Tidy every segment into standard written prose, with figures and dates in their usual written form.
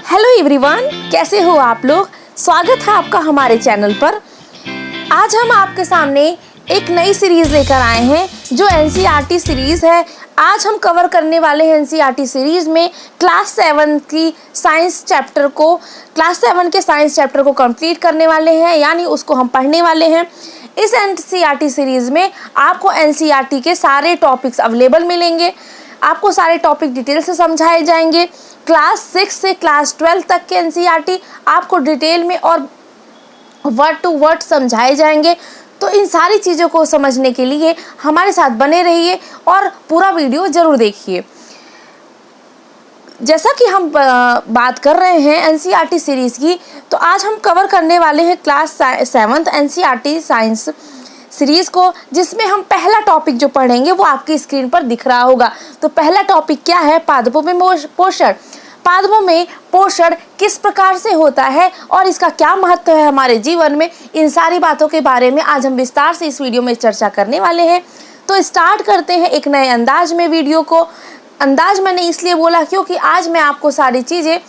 Hello everyone, कैसे हो आप लोग। स्वागत है आपका हमारे चैनल पर। आज हम आपके सामने एक नई सीरीज लेकर आए हैं जो एनसीईआरटी सीरीज है। आज हम कवर करने वाले हैं एनसीईआरटी सीरीज में क्लास 7 की साइंस चैप्टर को, क्लास 7 के साइंस चैप्टर को कंप्लीट करने वाले हैं, यानी उसको हम पढ़ने वाले हैं। इस एनसीईआरटी सीरीज में आपको एनसीईआरटी के सारे टॉपिक्स अवेलेबल मिलेंगे। आपको सारे टॉपिक डिटेल से समझाए जाएंगे। क्लास 6 से क्लास 12 तक के एनसीईआरटी आपको डिटेल में और वर्ड टू वर्ड समझाए जाएंगे। तो इन सारी चीज़ों को समझने के लिए हमारे साथ बने रहिए और पूरा वीडियो ज़रूर देखिए। जैसा कि हम बात कर रहे हैं एनसीईआरटी सीरीज़ की, तो आज हम कवर करने वाले हैं क्लास 7 एनसीईआरटी साइंस सीरीज़ को, जिसमें हम पहला टॉपिक जो पढ़ेंगे वो आपकी स्क्रीन पर दिख रहा होगा। तो पहला टॉपिक क्या है? पादपों में पोषण। पादपों में पोषण किस प्रकार से होता है और इसका क्या महत्व है हमारे जीवन में, इन सारी बातों के बारे में आज हम विस्तार से इस वीडियो में चर्चा करने वाले हैं। तो स्टार्ट करते हैं एक नए अंदाज में वीडियो को। अंदाज मैंने इसलिए बोला क्योंकि आज मैं आपको सारी चीज़ें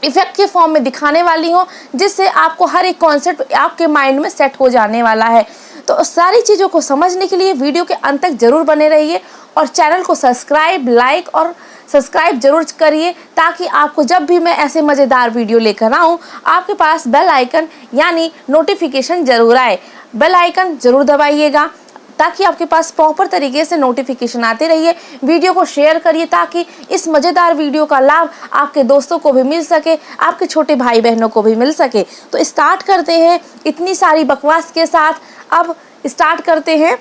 इफेक्ट के फॉर्म में दिखाने वाली हूँ, जिससे आपको हर एक कॉन्सेप्ट आपके माइंड में सेट हो जाने वाला है। तो सारी चीज़ों को समझने के लिए वीडियो के अंत तक जरूर बने रहिए और चैनल को सब्सक्राइब, लाइक और सब्सक्राइब जरूर करिए, ताकि आपको जब भी मैं ऐसे मज़ेदार वीडियो लेकर आऊँ आपके पास बेल आइकन यानी नोटिफिकेशन जरूर आए। बेल आइकन जरूर दबाइएगा ताकि आपके पास प्रॉपर तरीके से नोटिफिकेशन आते रहिए। वीडियो को शेयर करिए ताकि इस मज़ेदार वीडियो का लाभ आपके दोस्तों को भी मिल सके, आपके छोटे भाई बहनों को भी मिल सके। तो स्टार्ट करते हैं इतनी सारी बकवास के साथ। अब स्टार्ट करते हैं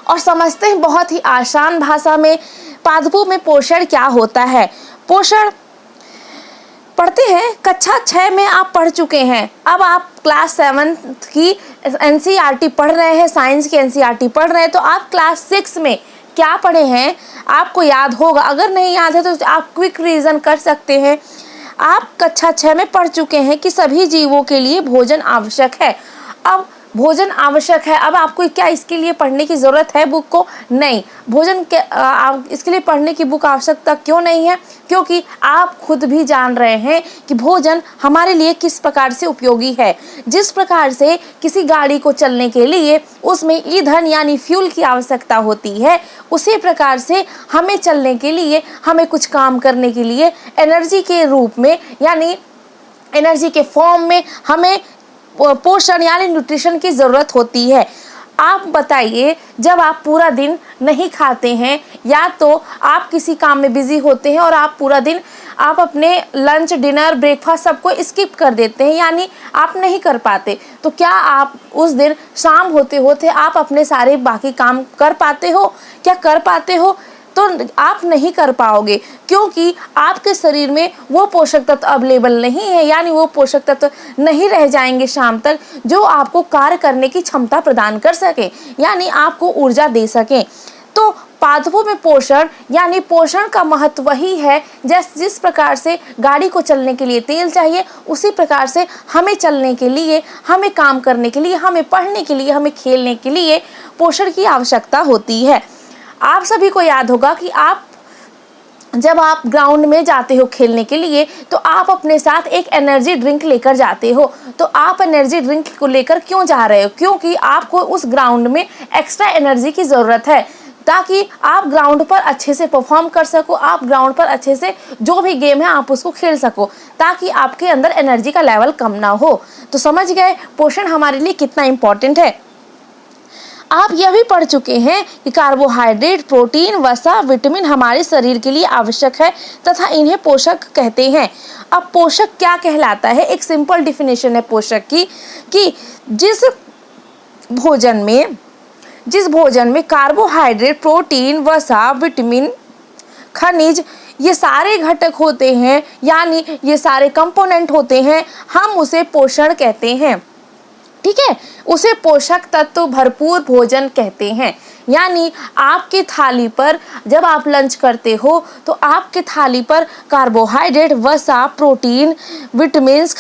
और समझते हैं बहुत ही आसान भाषा में पादपों में पोषण क्या होता है। पोषण पढ़ते हैं, कक्षा 6 में आप पढ़ चुके हैं। अब आप क्लास 7 की एनसीईआरटी पढ़ रहे हैं, साइंस की एनसीईआरटी पढ़ रहे हैं। तो आप क्लास 6 में क्या पढ़े हैं आपको याद होगा। अगर नहीं याद है तो आप क्विक रिवीजन कर सकते हैं। आप कक्षा 6 में पढ़ चुके हैं कि सभी जीवों के लिए भोजन आवश्यक है। अब भोजन आवश्यक है, अब आपको क्या इसके लिए पढ़ने की ज़रूरत है बुक को? नहीं। भोजन के इसके लिए पढ़ने की बुक आवश्यकता क्यों नहीं है? क्योंकि आप खुद भी जान रहे हैं कि भोजन हमारे लिए किस प्रकार से उपयोगी है। जिस प्रकार से किसी गाड़ी को चलने के लिए उसमें ईंधन यानी फ्यूल की आवश्यकता होती है, उसी प्रकार से हमें चलने के लिए, हमें कुछ काम करने के लिए एनर्जी के रूप में यानी एनर्जी के फॉर्म में हमें पोषण यानी न्यूट्रिशन की ज़रूरत होती है। आप बताइए, जब आप पूरा दिन नहीं खाते हैं या तो आप किसी काम में बिजी होते हैं और आप पूरा दिन आप अपने लंच, डिनर, ब्रेकफास्ट सबको स्किप कर देते हैं, यानी आप नहीं कर पाते, तो क्या आप उस दिन शाम होते होते आप अपने सारे बाकी काम कर पाते हो? क्या कर पाते हो? तो आप नहीं कर पाओगे, क्योंकि आपके शरीर में वो पोषक तत्व अवेलेबल नहीं है, यानी वो पोषक तत्व नहीं रह जाएंगे शाम तक जो आपको कार्य करने की क्षमता प्रदान कर सके, यानी आपको ऊर्जा दे सके। तो पादपों में पोषण यानी पोषण का महत्व वही है, जिस प्रकार से गाड़ी को चलने के लिए तेल चाहिए, उसी प्रकार से हमें चलने के लिए, हमें काम करने के लिए, हमें पढ़ने के लिए, हमें खेलने के लिए पोषण की आवश्यकता होती है। आप सभी को याद होगा कि जब आप ग्राउंड में जाते हो खेलने के लिए, तो आप अपने साथ एक एनर्जी ड्रिंक लेकर जाते हो। तो आप एनर्जी ड्रिंक को लेकर क्यों जा रहे हो? क्योंकि आपको उस ग्राउंड में एक्स्ट्रा एनर्जी की ज़रूरत है, ताकि आप ग्राउंड पर अच्छे से परफॉर्म कर सको, आप ग्राउंड पर अच्छे से जो भी गेम है आप उसको खेल सको, ताकि आपके अंदर एनर्जी का लेवल कम ना हो। तो समझ गए पोषण हमारे लिए कितना इम्पोर्टेंट है। आप यह भी पढ़ चुके हैं कि कार्बोहाइड्रेट, प्रोटीन, वसा, विटामिन हमारे शरीर के लिए आवश्यक है तथा इन्हें पोषक कहते हैं। अब पोषक क्या कहलाता है? एक सिंपल डिफिनेशन है पोषक की कि जिस भोजन में कार्बोहाइड्रेट, प्रोटीन, वसा, विटामिन, खनिज ये सारे घटक होते हैं, यानी ये सारे कंपोनेंट होते हैं, हम उसे पोषण कहते हैं। ठीक है, उसे पोषक तत्व भरपूर भोजन कहते हैं। यानी आपकी थाली पर जब आप लंच करते हो तो आपके थाली पर कार्बोहाइड्रेट, वसा, प्रोटीन, विटामिन्स,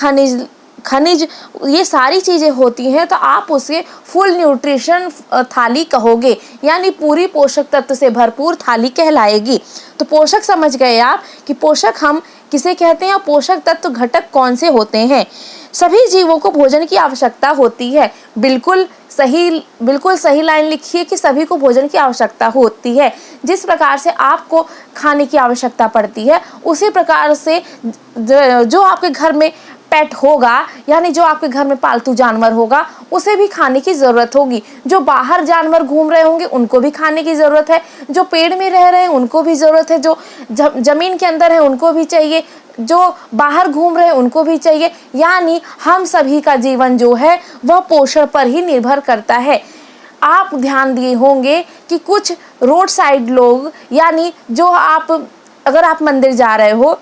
खनिज ये सारी चीज़ें होती हैं, तो आप उसे फुल न्यूट्रिशन थाली कहोगे, यानी पूरी पोषक तत्व से भरपूर थाली कहलाएगी। तो पोषक समझ गए आप कि पोषक हम किसे कहते हैं, पोषक तत्व घटक कौन से होते हैं। सभी जीवों को भोजन की आवश्यकता होती है। बिल्कुल सही लाइन लिखी है कि सभी को भोजन की आवश्यकता होती है। जिस प्रकार से आपको खाने की आवश्यकता पड़ती है, उसी प्रकार से जो आपके घर में पेट होगा, यानी जो आपके घर में पालतू जानवर होगा, उसे भी खाने की ज़रूरत होगी। जो बाहर जानवर घूम रहे होंगे उनको भी खाने की ज़रूरत है, जो पेड़ में रह रहे हैं उनको भी ज़रूरत है, जो ज़मीन के अंदर है उनको भी चाहिए, जो बाहर घूम रहे हैं उनको भी चाहिए। यानी हम सभी का जीवन जो है वह पोषण पर ही निर्भर करता है। आप ध्यान दिए होंगे कि कुछ रोड साइड लोग, यानी जो अगर आप मंदिर जा रहे हो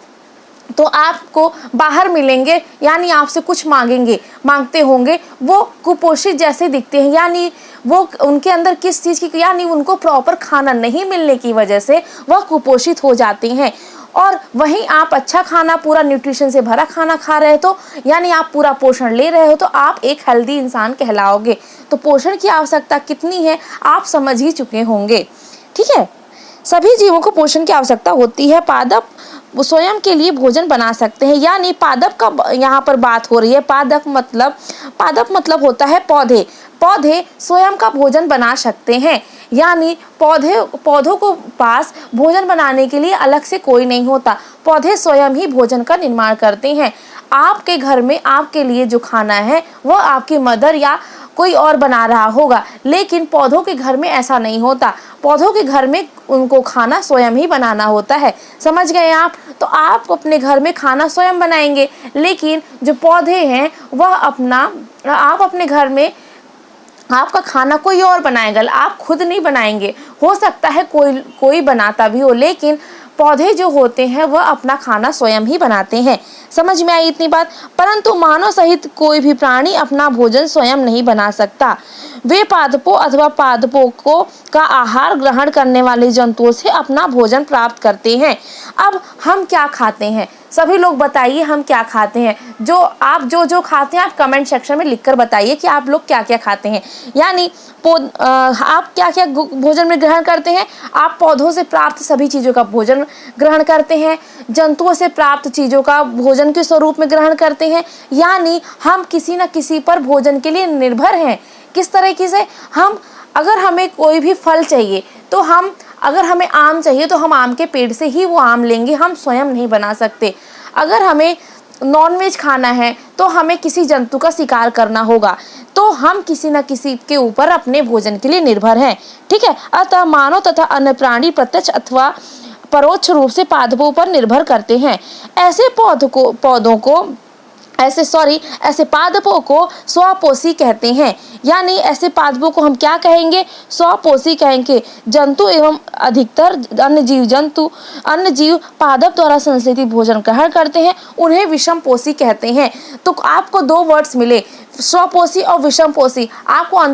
तो आपको बाहर मिलेंगे, यानी आपसे कुछ मांगते होंगे, वो कुपोषित जैसे दिखते हैं। यानी वो उनके अंदर किस चीज़ की, यानी उनको प्रॉपर खाना नहीं मिलने की वजह से वह कुपोषित हो जाते हैं। और वहीं आप अच्छा खाना, पूरा न्यूट्रिशन से भरा खाना खा रहे हो तो, यानी आप पूरा पोषण ले रहे हो, तो आप एक हेल्दी इंसान कहलाओगे। तो पोषण की आवश्यकता कितनी है आप समझ ही चुके होंगे। ठीक है, सभी जीवों को पोषण की आवश्यकता होती है। पादप स्वयं के लिए भोजन बना सकते हैं, यानी पादप का यहाँ पर बात हो रही है। पादप मतलब होता है पौधे स्वयं का भोजन बना सकते हैं, यानी पौधों को पास भोजन बनाने के लिए अलग से कोई नहीं होता। पौधे स्वयं ही भोजन का निर्माण करते हैं। आपके घर में आपके लिए जो खाना है वह आपकी मदर या कोई और बना रहा होगा, लेकिन पौधों के घर में ऐसा नहीं होता। पौधों के घर में उनको खाना स्वयं ही बनाना होता है। समझ गए आप? तो आप अपने घर में खाना स्वयं बनाएंगे, लेकिन जो पौधे हैं वह आप अपने घर में आपका खाना कोई और बनाएगा, आप खुद नहीं बनाएंगे। हो सकता है कोई बनाता भी हो, लेकिन पौधे जो होते हैं वह अपना खाना स्वयं ही बनाते हैं। समझ में आई इतनी बात? परंतु मानव सहित कोई भी प्राणी अपना भोजन स्वयं नहीं बना सकता। वे पादपों अथवा पादपों का आहार ग्रहण करने वाले जंतुओं से अपना भोजन प्राप्त करते हैं। अब हम क्या खाते हैं? सभी लोग बताइए हम क्या खाते हैं। जो खाते हैं आप कमेंट सेक्शन में लिखकर बताइए कि आप लोग क्या क्या खाते हैं। यानी आप क्या क्या भोजन में ग्रहण करते हैं। आप पौधों से प्राप्त सभी चीज़ों का भोजन ग्रहण करते हैं, जंतुओं से प्राप्त चीज़ों का भोजन के स्वरूप में ग्रहण करते हैं। यानी हम किसी न किसी पर भोजन के लिए निर्भर हैं। किस तरीके से? अगर हमें कोई भी फल चाहिए तो अगर हमें आम चाहिए तो हम आम के पेड़ से ही वो आम लेंगे, हम स्वयं नहीं बना सकते। अगर हमें नॉनवेज खाना है तो हमें किसी जंतु का शिकार करना होगा, तो हम किसी न किसी के ऊपर अपने भोजन के लिए निर्भर हैं। ठीक है, अतः मानव तथा अन्य प्राणी प्रत्यक्ष अथवा परोक्ष रूप से पादपों पर निर्भर करते हैं। ऐसे पादपों को स्वपोषी कहते हैं। यानी ऐसे पादपों को हम क्या कहेंगे? स्वपोषी कहेंगे। जंतु एवं अधिकतर अन्य जीव पादप द्वारा संश्लेषित भोजन ग्रहण करते हैं, उन्हें विषमपोषी कहते हैं। तो आपको दो वर्ड्स मिले, स्वपोषी और विषमपोषी। आपको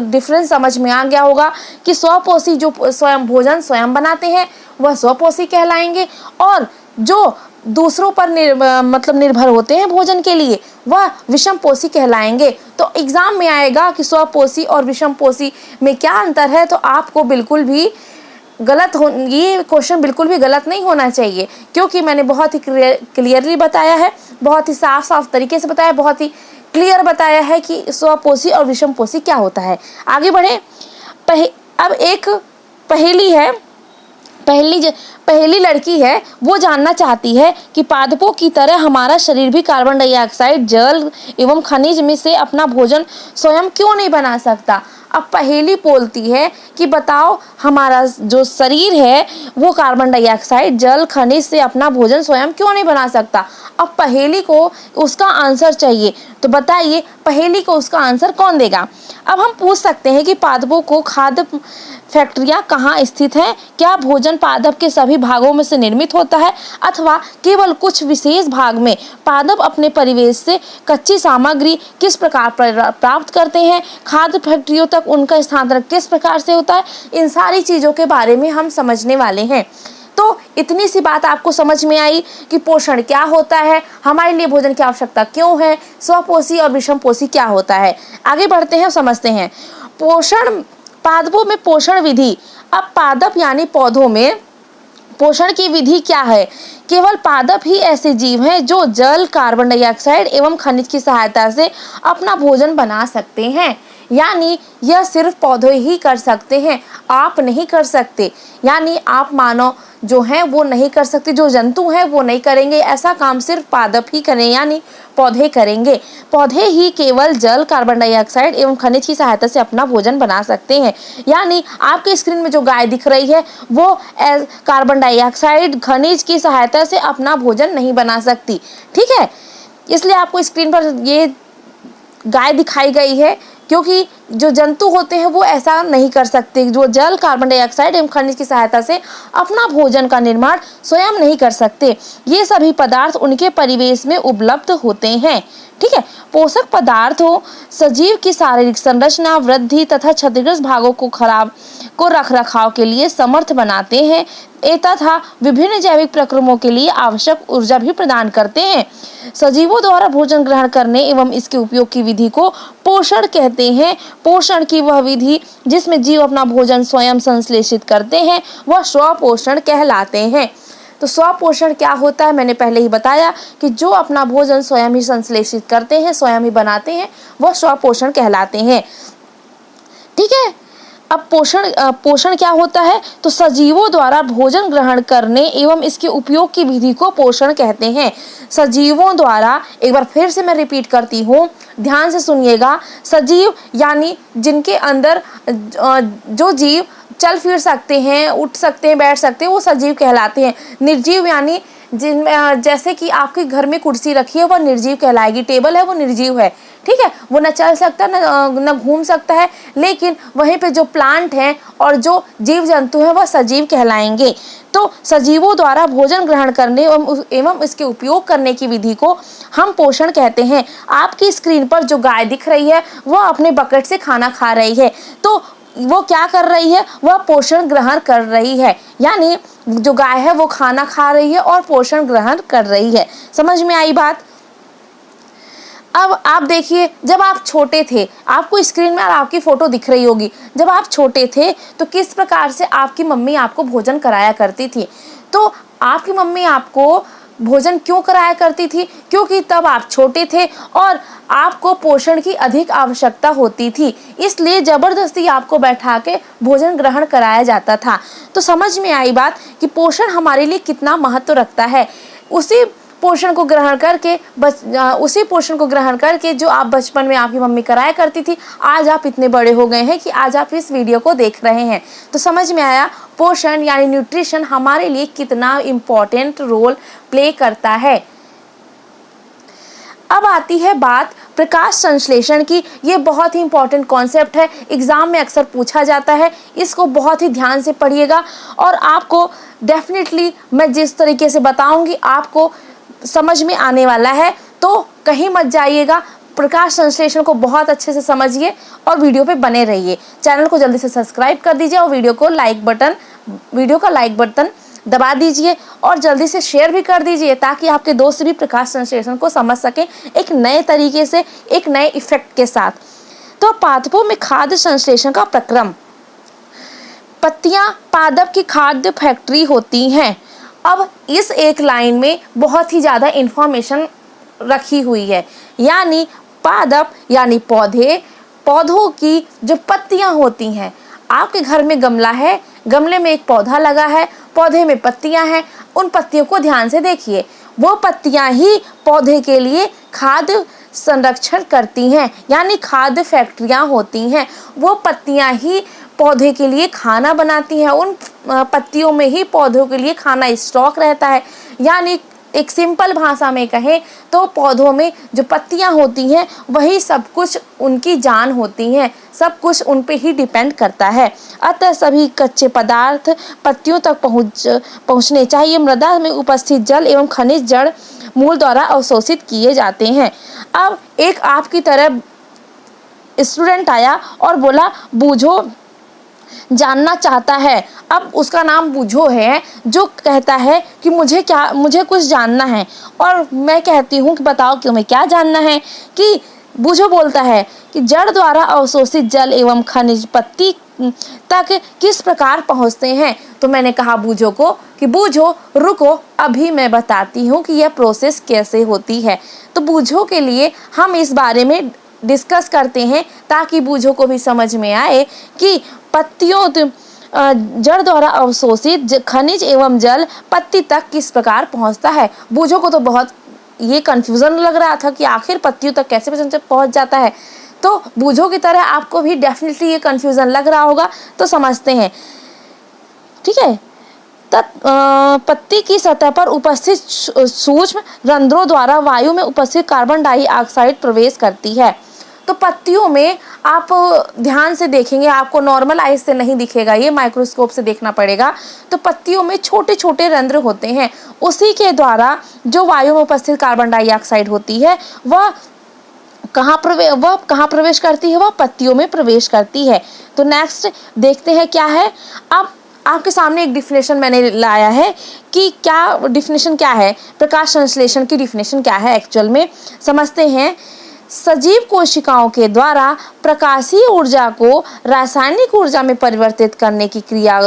डिफरेंस समझ में आ गया होगा कि स्वपोषी जो स्वयं भोजन स्वयं बनाते हैं वह स्वपोषी कहलाएंगे, और जो दूसरों पर निर्भर होते हैं भोजन के लिए वह विषमपोषी कहलाएंगे। तो एग्जाम में आएगा कि स्वपोषी और विषमपोषी में क्या अंतर है, तो आपको बिल्कुल भी ये क्वेश्चन बिल्कुल भी गलत नहीं होना चाहिए, क्योंकि मैंने बहुत ही क्लियरली बताया है, बहुत ही साफ तरीके से बताया, बहुत ही क्लियर बताया है कि स्वपोषी और विषमपोषी क्या होता है। आगे बढ़े। अब एक पहेली है। पहली लड़की है, वो जानना चाहती है कि पादपों की तरह हमारा शरीर भी कार्बन डाइऑक्साइड, जल एवं खनिज में से अपना भोजन स्वयं क्यों नहीं बना सकता। अब पहेली बोलती है कि बताओ हमारा जो शरीर है वो कार्बन डाइऑक्साइड, जल, खनिज से अपना भोजन स्वयं क्यों नहीं बना सकता। अब पहेली को उसका आंसर चाहिए, तो बताइए पहेली को उसका आंसर कौन देगा। अब हम पूछ सकते हैं कि पादपों को खाद्य फैक्ट्रियाँ कहाँ स्थित हैं? क्या भोजन पादप के सभी भागों में से निर्मित होता है, अथवा केवल कुछ विशेष भाग में? पादप अपने परिवेश से कच्ची सामग्री किस प्रकार प्राप्त करते हैं? खाद्य फैक्ट्रियों तक उनका स्थानांतरण किस प्रकार से होता है? इन सारी चीज़ों के बारे में हम समझने वाले हैं। तो इतनी सी बात आपको समझ में आई कि पोषण क्या होता है, हमारे लिए भोजन की आवश्यकता क्यों है, स्वपोषी और विषमपोषी क्या होता है। आगे बढ़ते हैं और समझते हैं। पादपों में पोषण विधि। अब पादप यानी पौधों में पोषण की विधि क्या है? केवल पादप ही ऐसे जीव हैं जो जल, कार्बन डाइऑक्साइड एवं खनिज की सहायता से अपना भोजन बना सकते हैं। यानी यह सिर्फ पौधे ही कर सकते हैं, आप नहीं कर सकते। यानी आप मानव जो हैं वो नहीं कर सकते, जो जंतु हैं वो नहीं करेंगे, ऐसा काम सिर्फ पादप ही करें, यानी पौधे करेंगे। पौधे ही केवल जल, कार्बन डाइऑक्साइड एवं खनिज की सहायता से अपना भोजन बना सकते हैं। यानी आपके स्क्रीन में जो गाय दिख रही है वो कार्बन डाइऑक्साइड, खनिज की सहायता से अपना भोजन नहीं बना सकती, ठीक है। इसलिए आपको स्क्रीन पर ये गाय दिखाई गई है, क्योंकि जो जंतु होते हैं वो ऐसा नहीं कर सकते, जो जल, कार्बन डाइऑक्साइड एवं खनिज की सहायता से अपना भोजन का निर्माण स्वयं नहीं कर सकते। ये सभी पदार्थ उनके परिवेश में उपलब्ध होते हैं, ठीक है। पोषक पदार्थों सजीव की शारीरिक संरचना, वृद्धि तथा क्षतिग्रस्त भागों को रखरखाव के लिए समर्थ बनाते हैं तथा विभिन्न जैविक प्रक्रियाओं के लिए आवश्यक ऊर्जा भी प्रदान करते हैं। सजीवों द्वारा भोजन ग्रहण करने एवं इसके उपयोग की विधि को पोषण कहते हैं। पोषण की वह विधि जिसमें जीव अपना भोजन स्वयं संश्लेषित करते हैं वह स्वपोषण कहलाते हैं। तो स्वपोषण क्या होता है, मैंने पहले ही बताया कि जो अपना भोजन स्वयं ही संश्लेषित करते हैं, स्वयं ही बनाते हैं, वह स्वपोषण कहलाते हैं, ठीक है। अब पोषण क्या होता है, तो सजीवों द्वारा भोजन ग्रहण करने एवं इसके उपयोग की विधि को पोषण कहते हैं। सजीवों द्वारा, एक बार फिर से मैं रिपीट करती हूँ, ध्यान से सुनिएगा। सजीव यानी जिनके अंदर जो जीव चल फिर सकते हैं, उठ सकते हैं, बैठ सकते हैं, वो सजीव कहलाते हैं। निर्जीव यानी जैसे कि आपके घर में कुर्सी रखी है वह निर्जीव कहलाएगी, टेबल है वो निर्जीव है, ठीक है। वो न चल सकता न घूम सकता है, लेकिन वहीं पे जो प्लांट हैं और जो जीव जंतु हैं वह सजीव कहलाएंगे। तो सजीवों द्वारा भोजन ग्रहण करने एवं इसके उपयोग करने की विधि को हम पोषण कहते हैं। आपकी स्क्रीन पर जो गाय दिख रही है वह अपने बकेट से खाना खा रही है, तो वो क्या कर रही है, वह पोषण ग्रहण कर रही है। यानी जो गाय है वो खाना खा रही है और पोषण ग्रहण कर रही है। समझ में आई बात? अब आप देखिए, जब आप छोटे थे, आपको स्क्रीन में आपकी फोटो दिख रही होगी, जब आप छोटे थे तो किस प्रकार से आपकी मम्मी आपको भोजन कराया करती थी। तो आपकी मम्मी आपको भोजन क्यों कराया करती थी, क्योंकि तब आप छोटे थे और आपको पोषण की अधिक आवश्यकता होती थी, इसलिए जबरदस्ती आपको बैठा के भोजन ग्रहण कराया जाता था। तो समझ में आई बात कि पोषण हमारे लिए कितना महत्व रखता है। उसी पोषण को ग्रहण करके जो आप बचपन में आपकी मम्मी कराया करती थी, आज आप इतने बड़े हो गए हैं कि आज आप इस वीडियो को देख रहे हैं। तो समझ में आया पोषण यानी न्यूट्रिशन हमारे लिए कितना इम्पोर्टेंट रोल प्ले करता है। अब आती है बात प्रकाश संश्लेषण की। ये बहुत ही इम्पोर्टेंट कॉन्सेप्ट है, एग्जाम में अक्सर पूछा जाता है, इसको बहुत ही ध्यान से पढ़िएगा और आपको डेफिनेटली मैं जिस तरीके से बताऊंगी आपको समझ में आने वाला है, तो कहीं मत जाइएगा। प्रकाश संश्लेषण को बहुत अच्छे से समझिए और वीडियो पे बने रहिए। चैनल को जल्दी से सब्सक्राइब कर दीजिए और वीडियो का लाइक बटन दबा दीजिए और जल्दी से शेयर भी कर दीजिए, ताकि आपके दोस्त भी प्रकाश संश्लेषण को समझ सकें एक नए तरीके से, एक नए इफेक्ट के साथ। तो पादपों में खाद्य संश्लेषण का प्रक्रम। पत्तियां पादप की खाद्य फैक्ट्री होती हैं। अब इस एक लाइन में बहुत ही ज़्यादा इंफॉर्मेशन रखी हुई है। यानी पादप यानी पौधों की जो पत्तियां होती हैं, आपके घर में गमला है, गमले में एक पौधा लगा है, पौधे में पत्तियां हैं, उन पत्तियों को ध्यान से देखिए। वो पत्तियां ही पौधे के लिए खाद्य संरक्षण करती हैं, यानी खाद्य फैक्ट्रियां होती हैं। वो पत्तियां ही पौधे के लिए खाना बनाती हैं, उन पत्तियों में ही पौधों के लिए खाना स्टॉक रहता है। यानी एक सिंपल भाषा में कहें तो पौधों में जो पत्तियां होती हैं वही सब कुछ उनकी जान होती हैं, सब कुछ उन पे ही डिपेंड करता है। अतः सभी कच्चे पदार्थ पत्तियों तक पहुंचने चाहिए। मृदा में उपस्थित जल एवं खनिज जड़ मूल द्वारा अवशोषित किए जाते हैं। अब एक आपकी तरह स्टूडेंट आया और बोला बूझो जानना चाहता है। अब उसका नाम बूझो है, जो कहता है कि मुझे कुछ जानना है, और मैं कहती हूँ कि बताओ कि तुम्हें क्या जानना है, कि बूझो बोलता है कि जड़ द्वारा अवशोषित जल एवं खनिज पत्ती तक किस प्रकार पहुंचते हैं। तो मैंने कहा बूझो को कि बूझो रुको, अभी मैं बताती हूँ कि यह प्रोसेस कैसे होती है। तो बूझो के लिए हम इस बारे में डिस्कस करते हैं ताकि बूझो को भी समझ में आए कि पत्तियों जड़ द्वारा अवशोषित खनिज एवं जल पत्ती तक किस प्रकार पहुंचता है। बूझो को तो बहुत ये कंफ्यूजन लग रहा था कि आखिर पत्तियों तक कैसे पहुंच जाता है। तो बूझो की तरह आपको भी डेफिनेटली ये कंफ्यूजन लग रहा होगा, तो समझते हैं, ठीक है। पत्ती की सतह पर उपस्थित सूक्ष्म रंध्रों द्वारा वायु में उपस्थित कार्बन डाइऑक्साइड प्रवेश करती है। तो पत्तियों में आप ध्यान से देखेंगे, आपको नॉर्मल आइज से नहीं दिखेगा, ये माइक्रोस्कोप से देखना पड़ेगा। तो पत्तियों में छोटे छोटे रंध्र होते हैं, उसी के द्वारा जो वायु में उपस्थित कार्बन डाइऑक्साइड होती है वह कहाँ प्रवेश करती है, वह पत्तियों में प्रवेश करती है। तो नेक्स्ट देखते हैं क्या है। अब आपके सामने एक डिफिनेशन मैंने लाया है कि क्या डिफिनेशन क्या है, प्रकाश संश्लेषण की डिफिनेशन क्या है एक्चुअल में, समझते हैं। सजीव कोशिकाओं के द्वारा प्रकाशीय ऊर्जा को रासायनिक ऊर्जा में परिवर्तित करने की क्रिया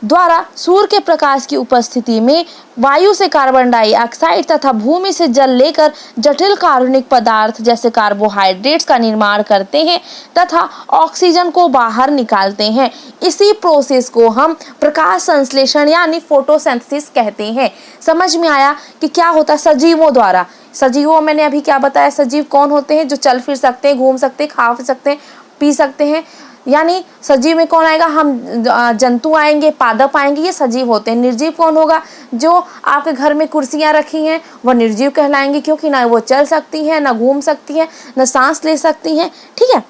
द्वारा सूर्य के प्रकाश की उपस्थिति में वायु से कार्बन डाइऑक्साइड तथा भूमि से जल लेकर जटिल कार्बनिक पदार्थ जैसे कार्बोहाइड्रेट्स का निर्माण करते हैं तथा ऑक्सीजन को बाहर निकालते हैं। इसी प्रोसेस को हम प्रकाश संश्लेषण यानी फोटोसिंथेसिस कहते हैं। समझ में आया कि क्या होता है सजीवों द्वारा। सजीवों मैंने अभी क्या बताया, सजीव कौन होते हैं, जो चल फिर सकते हैं, घूम सकते हैं, खा सकते हैं, पी सकते हैं। यानी सजीव में कौन आएगा, हम जंतु आएंगे, पादप आएंगे, ये सजीव होते हैं। निर्जीव कौन होगा, जो आपके घर में कुर्सियां रखी हैं वह निर्जीव कहलाएंगी, क्योंकि ना वो चल सकती हैं, ना घूम सकती हैं, ना सांस ले सकती हैं, ठीक है।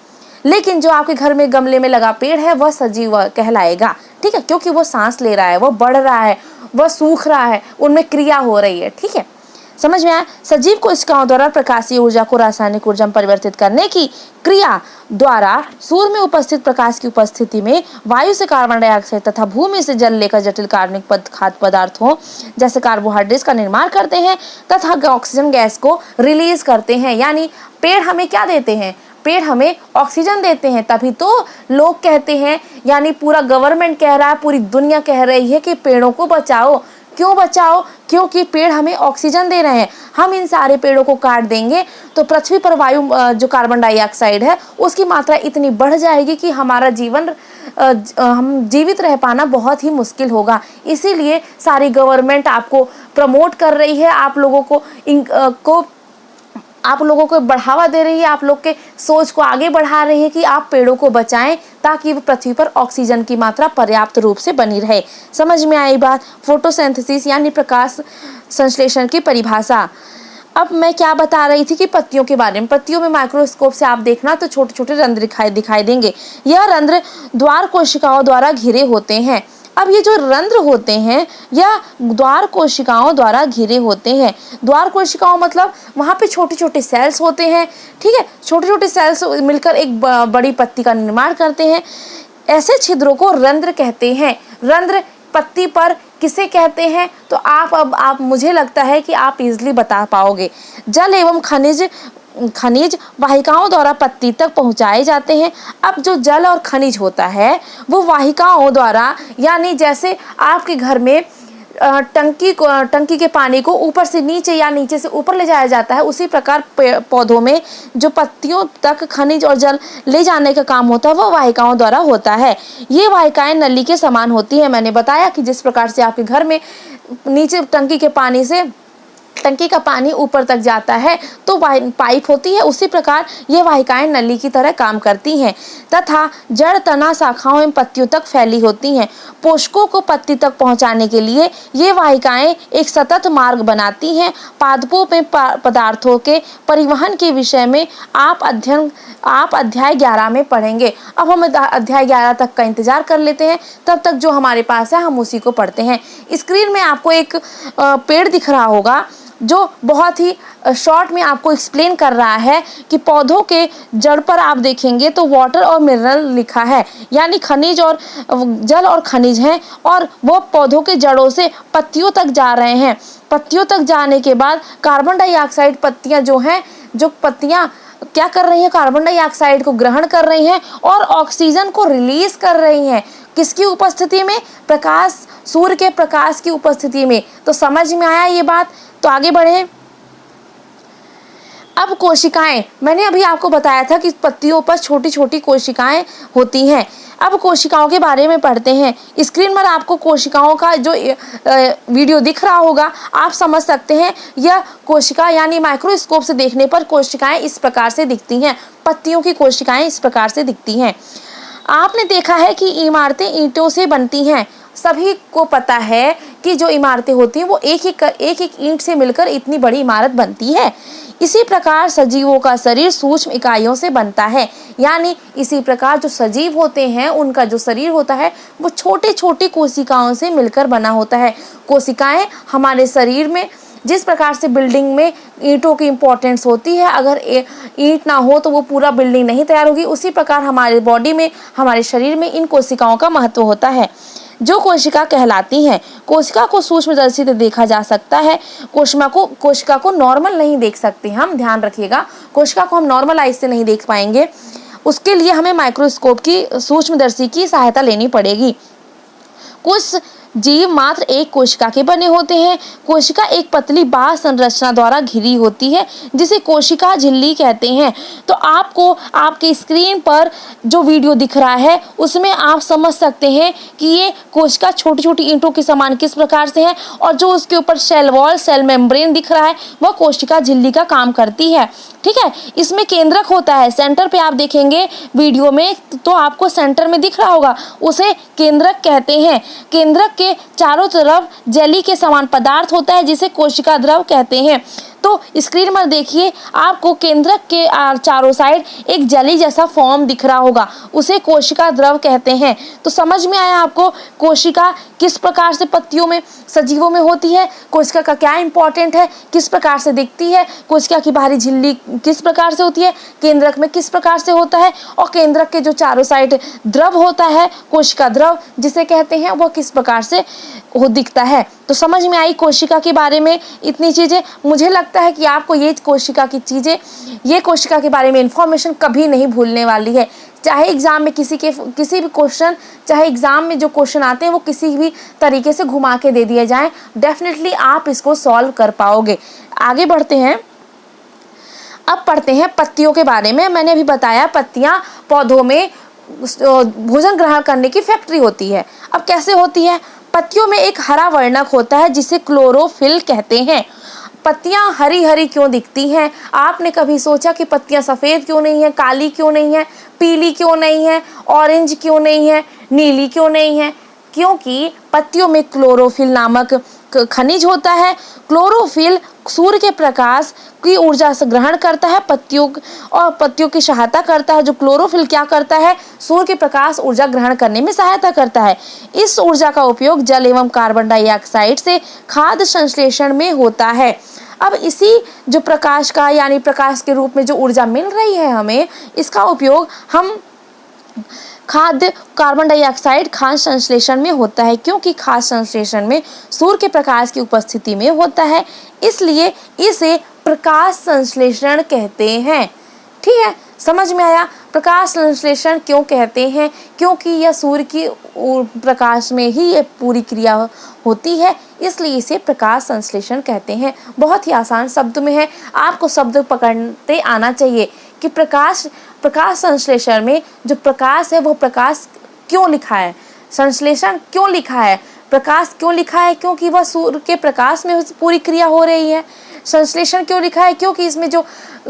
लेकिन जो आपके घर में गमले में लगा पेड़ है वह सजीव कहलाएगा, ठीक है, क्योंकि वो सांस ले रहा है, वो बढ़ रहा है, वह सूख रहा है, उनमें क्रिया हो रही है, ठीक है। समझ में आया। सजीव कोशिकाओं द्वारा प्रकाशीय ऊर्जा को रासायनिक ऊर्जा में परिवर्तित करने की क्रिया द्वारा सूर्य में उपस्थित प्रकाश की उपस्थिति में वायु से कार्बन डाइऑक्साइड तथा भूमि से जल लेकर जटिल कार्बनिक खाद्य पदार्थों जैसे कार्बोहाइड्रेट्स का निर्माण करते हैं तथा ऑक्सीजन गैस को रिलीज करते हैं। यानी पेड़ हमें क्या देते हैं, पेड़ हमें ऑक्सीजन देते हैं। तभी तो लोग कहते हैं, यानी पूरा गवर्नमेंट कह रहा है, पूरी दुनिया कह रही है कि पेड़ों को बचाओ। क्यों बचाओ, क्योंकि पेड़ हमें ऑक्सीजन दे रहे हैं। हम इन सारे पेड़ों को काट देंगे तो पृथ्वी पर वायु जो कार्बन डाइऑक्साइड है उसकी मात्रा इतनी बढ़ जाएगी कि हमारा जीवन हम जीवित रह पाना बहुत ही मुश्किल होगा। इसीलिए सारी गवर्नमेंट आपको प्रमोट कर रही है, आप लोगों को बढ़ावा दे रही है, आप लोग के सोच को आगे बढ़ा रही है कि आप पेड़ों को बचाएं ताकि पृथ्वी पर ऑक्सीजन की मात्रा पर्याप्त रूप से बनी रहे। समझ में आई बात। फोटोसिंथेसिस यानी प्रकाश संश्लेषण की परिभाषा। अब मैं क्या बता रही थी कि पत्तियों के बारे में। पत्तियों में माइक्रोस्कोप से आप देखना तो छोटे छोटे रंध्र दिखाई देंगे। यह रंध्र द्वार कोशिकाओं द्वारा घिरे होते हैं। अब ये जो रंध्र होते हैं यह द्वार कोशिकाओं द्वारा घिरे होते हैं। द्वार कोशिकाओं मतलब वहाँ पे छोटे छोटे सेल्स होते हैं, ठीक है। छोटे छोटे सेल्स मिलकर एक बड़ी पत्ती का निर्माण करते हैं। ऐसे छिद्रों को रंध्र कहते हैं। रंध्र पत्ती पर किसे कहते हैं, तो आप मुझे लगता है कि आप इजीली बता पाओगे। जल एवं खनिज वाहिकाओं द्वारा पत्ती तक पहुंचाए जाते हैं। अब जो जल और खनिज होता है वो वाहिकाओं द्वारा, यानी जैसे आपके घर में टंकी के पानी को ऊपर से नीचे या नीचे से ऊपर ले जाया जाता है, उसी प्रकार पौधों में जो पत्तियों तक खनिज और जल ले जाने का काम होता है वह वाहिकाओं द्वारा होता है। ये वाहिकाएं नली के समान होती हैं। मैंने बताया कि जिस प्रकार से आपके घर में नीचे टंकी का पानी ऊपर तक जाता है तो पाइप होती है, उसी प्रकार ये वाहिकाएं नली की तरह काम करती हैं तथा जड़, तना, शाखाओं एवं पत्तियों तक फैली होती हैं। पोषकों को पत्ती तक पहुंचाने के लिए ये वाहिकाएं एक सतत मार्ग बनाती हैं। पादपों में पदार्थों के परिवहन के विषय में आप अध्याय 11 में पढ़ेंगे। अब हम अध्याय 11 तक का इंतजार कर लेते हैं, तब तक जो हमारे पास है हम उसी को पढ़ते हैं। स्क्रीन में आपको एक पेड़ दिख रहा होगा जो बहुत ही शॉर्ट में आपको एक्सप्लेन कर रहा है कि पौधों के जड़ पर आप देखेंगे तो वाटर और मिनरल लिखा है, यानी खनिज और जल और खनिज हैं, और वो पौधों के जड़ों से पत्तियों तक जा रहे हैं। पत्तियों तक जाने के बाद कार्बन डाइऑक्साइड पत्तियां जो हैं जो पत्तियां क्या कर रही हैं, कार्बन डाइऑक्साइड को ग्रहण कर रही हैं और ऑक्सीजन को रिलीज कर रही हैं। किसकी उपस्थिति में? प्रकाश, सूर्य के प्रकाश की उपस्थिति में। तो समझ में आया ये बात? तो आगे बढ़े। अब कोशिकाएं, मैंने अभी आपको बताया था कि पत्तियों पर छोटी छोटी कोशिकाएं होती हैं। अब कोशिकाओं के बारे में पढ़ते हैं। स्क्रीन पर आपको कोशिकाओं का जो वीडियो दिख रहा होगा, आप समझ सकते हैं यह कोशिका यानी माइक्रोस्कोप से देखने पर कोशिकाएं इस प्रकार से दिखती हैं। पत्तियों की कोशिकाएं इस प्रकार से दिखती हैं। आपने देखा है कि इमारतें ईंटों से बनती हैं। सभी को पता है कि जो इमारतें होती हैं वो एक एक ईंट से मिलकर इतनी बड़ी इमारत बनती है। इसी प्रकार सजीवों का शरीर सूक्ष्म इकाइयों से बनता है, यानी इसी प्रकार जो सजीव होते हैं उनका जो शरीर होता है वो छोटे छोटे कोशिकाओं से मिलकर बना होता है। कोशिकाएं हमारे शरीर में जिस प्रकार से बिल्डिंग में ईंटों की इम्पोर्टेंस होती है, अगर ईंट ना हो तो वो पूरा बिल्डिंग नहीं तैयार होगी, उसी प्रकार हमारे बॉडी में, हमारे शरीर में इन कोशिकाओं का महत्व होता है जो कोशिका कहलाती हैं। कोशिका को सूक्ष्मदर्शी से देखा जा सकता है। कोशिका को नॉर्मल नहीं देख सकते हम, ध्यान रखिएगा। कोशिका को हम नॉर्मल आइज से नहीं देख पाएंगे, उसके लिए हमें माइक्रोस्कोप की, सूक्ष्मदर्शी की सहायता लेनी पड़ेगी। कुछ जीव मात्र एक कोशिका के बने होते हैं। कोशिका एक पतली बाह्य संरचना द्वारा घिरी होती है जिसे कोशिका झिल्ली कहते हैं। तो आपको आपके स्क्रीन पर जो वीडियो दिख रहा है उसमें आप समझ सकते हैं कि ये कोशिका छोटी छोटी ईंटों के समान किस प्रकार से है, और जो उसके ऊपर सेल वॉल, सेल मेम्ब्रेन दिख रहा है वह कोशिका झिल्ली का काम करती है। ठीक है, इसमें केंद्रक होता है। सेंटर पे आप देखेंगे वीडियो में तो आपको सेंटर में दिख रहा होगा, उसे केंद्रक कहते हैं। केंद्रक के चारों तरफ जेली के समान पदार्थ होता है जिसे कोशिका द्रव कहते हैं। तो स्क्रीन पर देखिए, आपको केंद्रक के चारों साइड एक जेली जैसा फॉर्म दिख रहा होगा, उसे कोशिका द्रव कहते हैं। तो समझ में आया आपको कोशिका किस प्रकार से पत्तियों में, सजीवों में होती है, कोशिका का क्या इंपॉर्टेंट है, किस प्रकार से दिखती है, कोशिका की बाहरी झिल्ली किस प्रकार से होती है, केंद्रक में किस प्रकार से होता है, और केंद्रक के जो चारों साइड द्रव होता है, कोशिका द्रव जिसे कहते हैं, वह किस प्रकार से वो दिखता है। तो समझ में आई कोशिका के बारे में इतनी चीज़ें। मुझे लगता है कि आपको ये कोशिका की चीज़ें, ये कोशिका के बारे में इंफॉर्मेशन कभी नहीं भूलने वाली है। चाहे एग्जाम में किसी भी क्वेश्चन, चाहे एग्जाम में जो क्वेश्चन आते हैं वो किसी भी तरीके से घुमा के दे दिए जाएं, डेफिनेटली आप इसको सॉल्व कर पाओगे। आगे बढ़ते हैं। अब पढ़ते हैं पत्तियों के बारे में। मैंने अभी बताया पत्तियां पौधों में भोजन ग्रहण करने की फैक्ट्री होती है। अब कैसे होती है? पत्तियों में एक हरा वर्णक होता है जिसे क्लोरोफिल कहते हैं। पत्तियां हरी हरी क्यों दिखती हैं? आपने कभी सोचा कि पत्तियां सफ़ेद क्यों नहीं है, काली क्यों नहीं है, पीली क्यों नहीं है, ऑरेंज क्यों नहीं है, नीली क्यों नहीं है? क्योंकि पत्तियों में क्लोरोफिल नामक खनिज होता है। क्लोरोफिल सूर्य के प्रकाश की ऊर्जा से ग्रहण करता है पत्तियों की सहायता करता है। जो क्लोरोफिल क्या करता है? सूर्य के प्रकाश ऊर्जा ग्रहण करने में सहायता करता है। इस ऊर्जा का उपयोग जल एवं कार्बन डाइऑक्साइड से खाद्य संश्लेषण में होता है। अब इसी जो प्रकाश का, यानी प्रकाश के रूप में जो ऊर्जा मिल रही है हमें, इसका उपयोग हम खाद्य, कार्बन डाइऑक्साइड खाद्य संश्लेषण में होता है। क्योंकि खाद्य संश्लेषण में सूर्य के प्रकाश की उपस्थिति में होता है, इसलिए इसे प्रकाश संश्लेषण कहते हैं। ठीक है, समझ में आया? प्रकाश संश्लेषण क्यों कहते हैं? क्योंकि यह सूर्य की प्रकाश में ही ये पूरी क्रिया होती है, इसलिए इसे प्रकाश संश्लेषण कहते हैं। बहुत ही आसान शब्द में है, आपको शब्द पकड़ते आना चाहिए कि प्रकाश संश्लेषण में जो प्रकाश है वो प्रकाश क्यों लिखा है, संश्लेषण क्यों लिखा है, प्रकाश क्यों लिखा है? क्योंकि वह सूर्य के प्रकाश में पूरी क्रिया हो रही है। संश्लेषण क्यों लिखा है? क्योंकि इसमें जो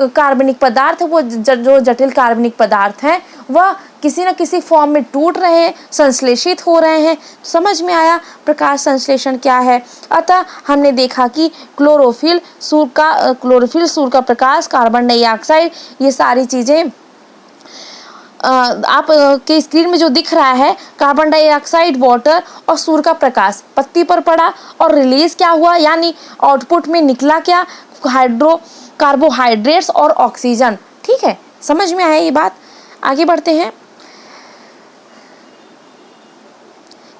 कार्बनिक पदार्थ है, वो जो जटिल कार्बनिक पदार्थ हैं, वह किसी न किसी फॉर्म में टूट रहे हैं, संश्लेषित हो रहे हैं। समझ में आया प्रकाश संश्लेषण क्या है? अतः हमने देखा कि क्लोरोफिल सूर्य का प्रकाश, कार्बन डाइऑक्साइड, ये सारी चीज़ें आप के स्क्रीन में जो दिख रहा है, कार्बन डाइऑक्साइड, वाटर और सूर्य का प्रकाश पत्ती पर पड़ा और रिलीज क्या हुआ, यानी आउटपुट में निकला क्या? कार्बोहाइड्रेट्स और ऑक्सीजन। ठीक है, समझ में आया ये बात? आगे बढ़ते हैं।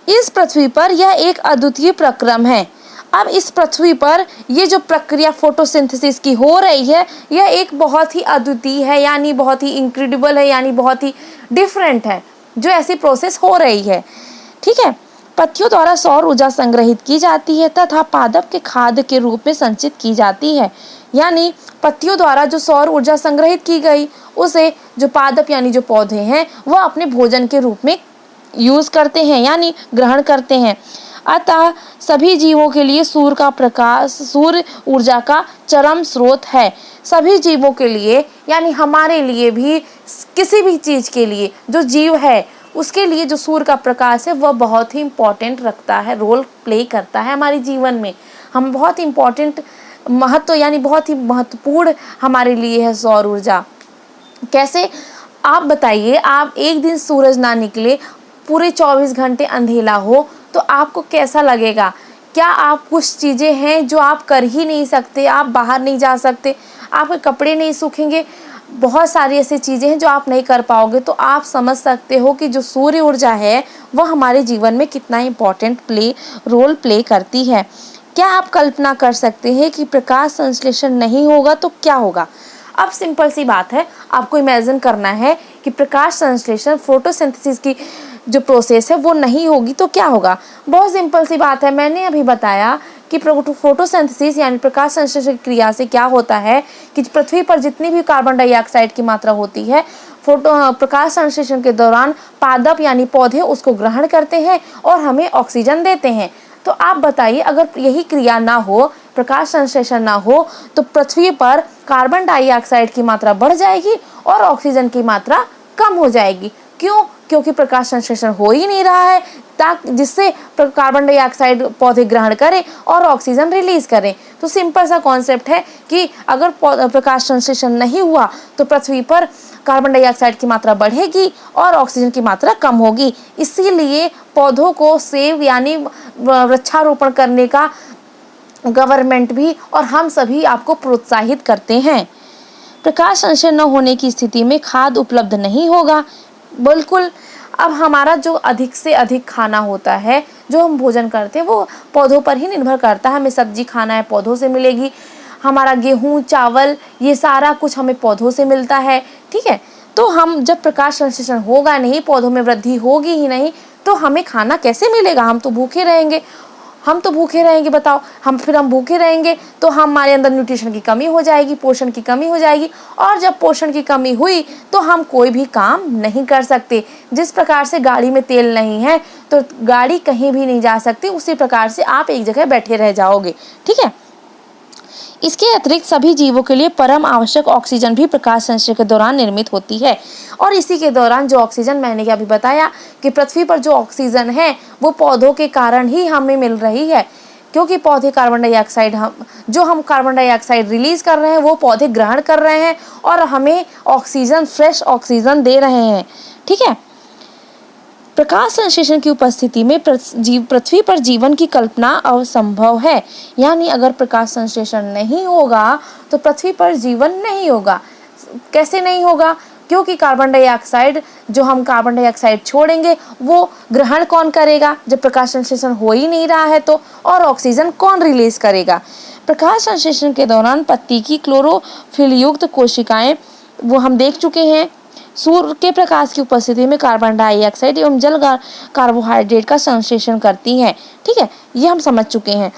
इस पृथ्वी पर यह एक अद्वितीय प्रक्रम है। अब इस पृथ्वी पर ये जो प्रक्रिया फोटोसिंथेसिस की हो रही है, यह एक बहुत ही अद्वितीय है, यानी बहुत ही इनक्रेडिबल है, यानी बहुत ही डिफरेंट है जो ऐसी प्रोसेस हो रही है। ठीक है, पत्तियों द्वारा सौर ऊर्जा संग्रहित की जाती है तथा पादप के खाद्य के रूप में संचित की जाती है। यानी पत्तियों द्वारा जो सौर ऊर्जा संग्रहित की गई, उसे जो पादप यानी जो पौधे हैं वह अपने भोजन के रूप में यूज करते हैं, यानी ग्रहण करते हैं। अतः सभी जीवों के लिए सूर्य का प्रकाश सूर्य ऊर्जा का चरम स्रोत है। सभी जीवों के लिए, यानी हमारे लिए भी, किसी भी चीज के लिए जो जीव है उसके लिए जो सूर्य का प्रकाश है वह बहुत ही इम्पोर्टेंट रखता है, रोल प्ले करता है हमारे जीवन में। हम बहुत इम्पोर्टेंट महत्व, यानी बहुत ही महत्वपूर्ण हमारे लिए है सौर ऊर्जा। कैसे, आप बताइए, आप एक दिन सूरज ना निकले, पूरे 24 घंटे अंधेला हो तो आपको कैसा लगेगा? क्या आप कुछ चीज़ें हैं जो आप कर ही नहीं सकते? आप बाहर नहीं जा सकते, आपके कपड़े नहीं सूखेंगे, बहुत सारी ऐसी चीज़ें हैं जो आप नहीं कर पाओगे। तो आप समझ सकते हो कि जो सूर्य ऊर्जा है वह हमारे जीवन में कितना इम्पोर्टेंट रोल प्ले करती है। क्या आप कल्पना कर सकते हैं कि प्रकाश संश्लेषण नहीं होगा तो क्या होगा? अब सिंपल सी बात है, आपको इमेजिन करना है कि प्रकाश संश्लेषण फोटोसिंथेसिस की जो प्रोसेस है वो नहीं होगी तो क्या होगा। बहुत सिंपल सी बात है, मैंने अभी बताया कि फोटोसिंथेसिस यानी प्रकाश संश्लेषण क्रिया से क्या होता है कि पृथ्वी पर जितनी भी कार्बन डाइऑक्साइड की मात्रा होती है, प्रकाश संश्लेषण के दौरान पादप यानी पौधे उसको ग्रहण करते हैं और हमें ऑक्सीजन देते हैं। तो आप बताइए, अगर यही क्रिया ना हो, प्रकाश संश्लेषण ना हो, तो पृथ्वी पर कार्बन डाइऑक्साइड की मात्रा बढ़ जाएगी और ऑक्सीजन की मात्रा कम हो जाएगी। क्यों? क्योंकि प्रकाश संश्लेषण हो ही नहीं रहा है, जिससे कार्बन डाइऑक्साइड पौधे ग्रहण करें और ऑक्सीजन रिलीज करें। तो सिंपल सा कॉन्सेप्ट है कि अगर प्रकाश संश्लेषण नहीं हुआ तो पृथ्वी पर कार्बन डाइऑक्साइड की मात्रा बढ़ेगी और ऑक्सीजन की मात्रा कम होगी। इसीलिए पौधों को सेव यानी वृक्षारोपण करने का गवर्नमेंट भी और हम सभी आपको प्रोत्साहित करते हैं। प्रकाश संश्लेषण न होने की स्थिति में खाद्य उपलब्ध नहीं होगा। बिल्कुल, अब हमारा जो अधिक से अधिक खाना होता है, जो हम भोजन करते हैं, वो पौधों पर ही निर्भर करता है। हमें सब्जी खाना है, पौधों से मिलेगी। हमारा गेहूं, चावल, ये सारा कुछ हमें पौधों से मिलता है। ठीक है, तो हम जब प्रकाश संश्लेषण होगा नहीं, पौधों में वृद्धि होगी ही नहीं, तो हमें खाना कैसे मिलेगा? हम तो भूखे रहेंगे। बताओ, हम भूखे रहेंगे तो हमारे अंदर न्यूट्रिशन की कमी हो जाएगी, पोषण की कमी हो जाएगी, और जब पोषण की कमी हुई तो हम कोई भी काम नहीं कर सकते। जिस प्रकार से गाड़ी में तेल नहीं है तो गाड़ी कहीं भी नहीं जा सकती, उसी प्रकार से आप एक जगह बैठे रह जाओगे। ठीक है, इसके अतिरिक्त सभी जीवों के लिए परम आवश्यक ऑक्सीजन भी प्रकाश संश्लेषण के दौरान निर्मित होती है। और इसी के दौरान जो ऑक्सीजन, मैंने अभी बताया कि पृथ्वी पर जो ऑक्सीजन है वो पौधों के कारण ही हमें मिल रही है, क्योंकि पौधे कार्बन डाइऑक्साइड हम कार्बन डाइऑक्साइड रिलीज कर रहे हैं वो पौधे ग्रहण कर रहे हैं और हमें ऑक्सीजन, फ्रेश ऑक्सीजन दे रहे हैं। ठीक है, प्रकाश संश्लेषण की उपस्थिति में पृथ्वी पर जीवन की कल्पना असंभव है। यानी अगर प्रकाश संश्लेषण नहीं होगा तो पृथ्वी पर जीवन नहीं होगा। कैसे नहीं होगा? क्योंकि कार्बन डाइऑक्साइड, जो हम कार्बन डाइऑक्साइड छोड़ेंगे वो ग्रहण कौन करेगा जब प्रकाश संश्लेषण हो ही नहीं रहा है तो, और ऑक्सीजन कौन रिलीज करेगा? प्रकाश संश्लेषण के दौरान पत्ती की क्लोरोफिल युक्त कोशिकाएं, वो हम देख चुके हैं, सूर्य के प्रकाश की उपस्थिति में कार्बन डाइऑक्साइड एवं जल कार्बोहाइड्रेट का संश्लेषण करती हैं। ठीक है, ये हम समझ चुके हैं।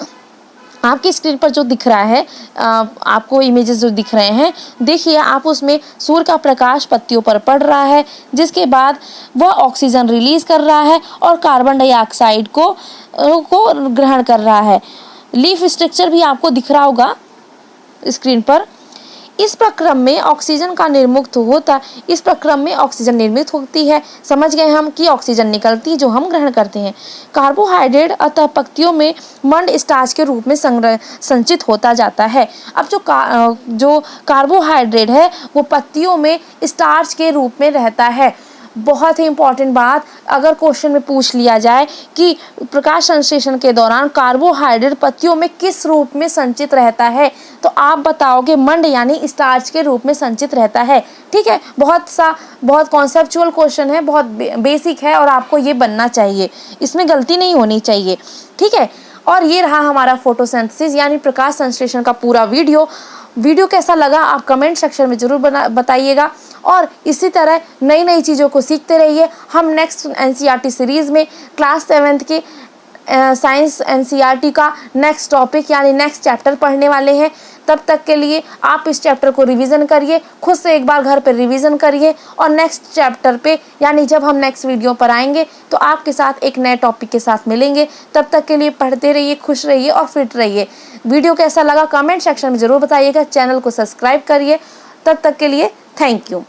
आपकी स्क्रीन पर जो दिख रहा है, आपको इमेजेस जो दिख रहे हैं, देखिए आप, उसमें सूर्य का प्रकाश पत्तियों पर पड़ रहा है, जिसके बाद वह ऑक्सीजन रिलीज कर रहा है और कार्बन डाइऑक्साइड को ग्रहण कर रहा है। लीफ स्ट्रक्चर भी आपको दिख रहा होगा स्क्रीन पर। इस प्रक्रम में ऑक्सीजन निर्मित होती है। समझ गए हम कि ऑक्सीजन निकलती है जो हम ग्रहण करते हैं। कार्बोहाइड्रेट अतः पत्तियों में मंड स्टार्च के रूप में संचित होता जाता है। अब जो कार्बोहाइड्रेट है वो पत्तियों में स्टार्च के रूप में रहता है। बहुत ही इंपॉर्टेंट बात, अगर क्वेश्चन में पूछ लिया जाए कि प्रकाश संश्लेषण के दौरान कार्बोहाइड्रेट पत्तियों में किस रूप में संचित रहता है, तो आप बताओगे मंड यानी स्टार्च के रूप में संचित रहता है। ठीक है, बहुत कॉन्सेप्चुअल क्वेश्चन है, बहुत बेसिक है और आपको ये बनना चाहिए, इसमें गलती नहीं होनी चाहिए। ठीक है, और ये रहा हमारा फोटोसिंथेसिस यानी प्रकाश संश्लेषण का पूरा वीडियो कैसा लगा आप कमेंट सेक्शन में ज़रूर बताइएगा। और इसी तरह नई नई चीज़ों को सीखते रहिए। हम नेक्स्ट एनसीईआरटी सीरीज़ में क्लास 7th की साइंस एनसीईआरटी का नेक्स्ट टॉपिक यानी नेक्स्ट चैप्टर पढ़ने वाले हैं। तब तक के लिए आप इस चैप्टर को रिवीजन करिए, खुद से एक बार घर पर रिवीजन करिए और नेक्स्ट चैप्टर पे यानी जब हम नेक्स्ट वीडियो पर आएंगे तो आपके साथ एक नए टॉपिक के साथ मिलेंगे। तब तक के लिए पढ़ते रहिए, खुश रहिए और फिट रहिए। वीडियो कैसा लगा कमेंट सेक्शन में ज़रूर बताइएगा। चैनल को सब्सक्राइब करिए। तब तक के लिए थैंक यू।